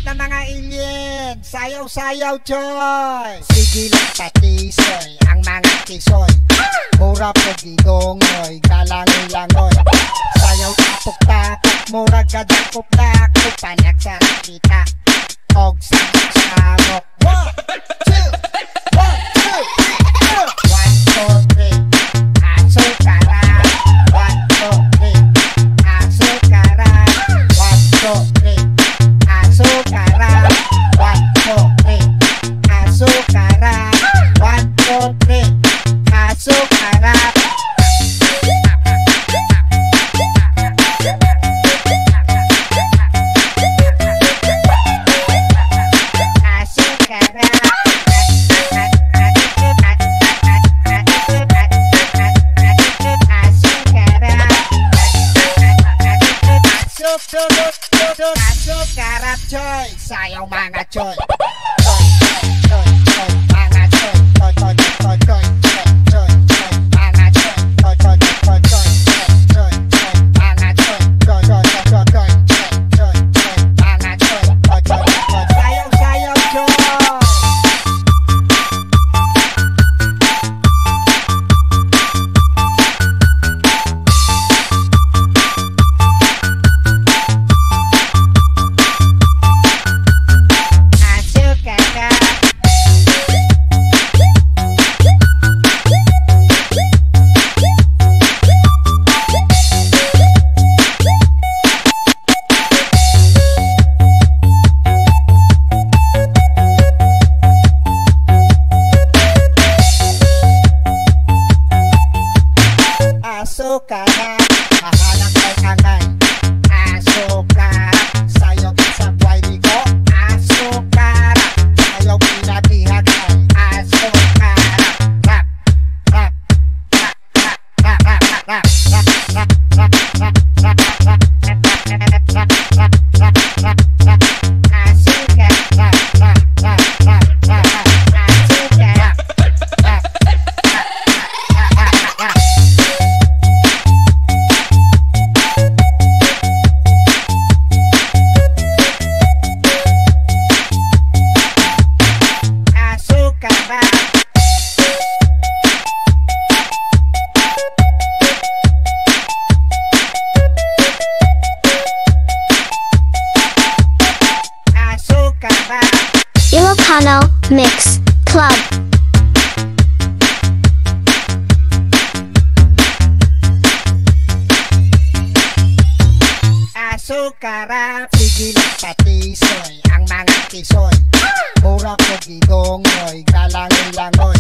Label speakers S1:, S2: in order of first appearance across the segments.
S1: na mga alien, sayaw-sayaw joy. Sige lang patisoy, ang mga kisoy. Mura po gidongoy, galangoy-langoy. Sayaw tapok-tapok, mura gadakop-dakop. Panak sa rakita, og samok-samok. စာယောင်mga choy mga choy Asukara, mahalang kay angay. Asukara, sayo sa buhay ligo. Asukara, sayo pinatihagay. Asukara, rap, rap, rap, rap, rap, rap, rap, rap, rap, rap, rap, rap, rap,
S2: Ilocano Mix Club.
S1: Asukara, sige lang patisoy, ang mga kisoy. Mura ko gidongoy, galangoy-langoy.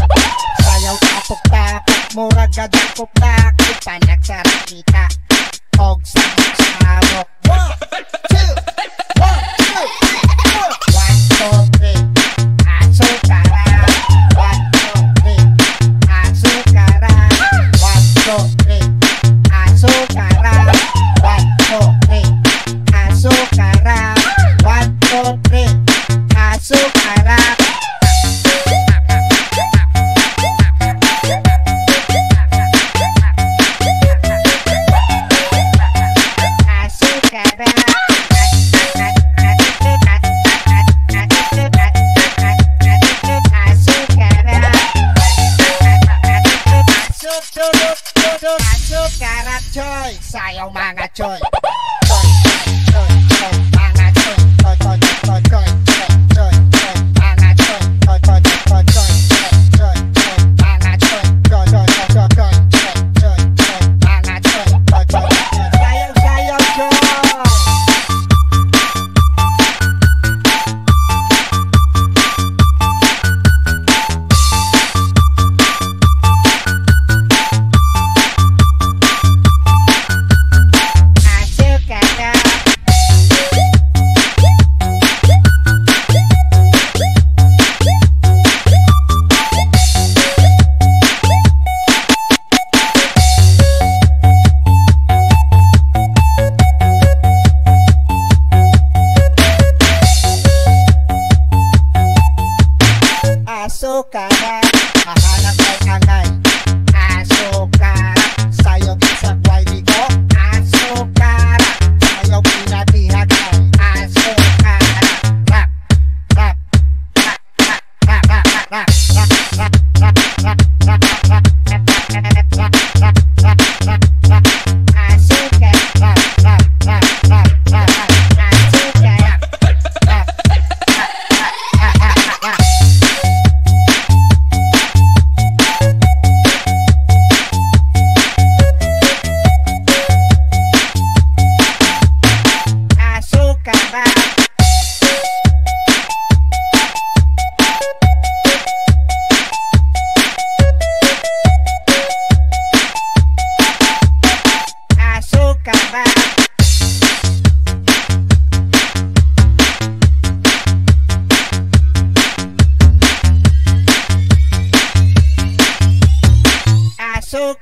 S1: Sayaw tapok-tapok, mura gadakop-dakop. Panak sa rakita, og samok-samok. 1, 2, 3 Asukara, 1, 2, 3 Asukara, 1, 2, 3 Asukara, 1, 2, 3 Asukara, 1, 2, 3 Asukara.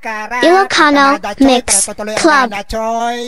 S1: Sekarang
S2: Ilocano
S1: tenaga coy,
S2: Mix
S1: tuloy ang
S2: Club.
S1: gana, coy.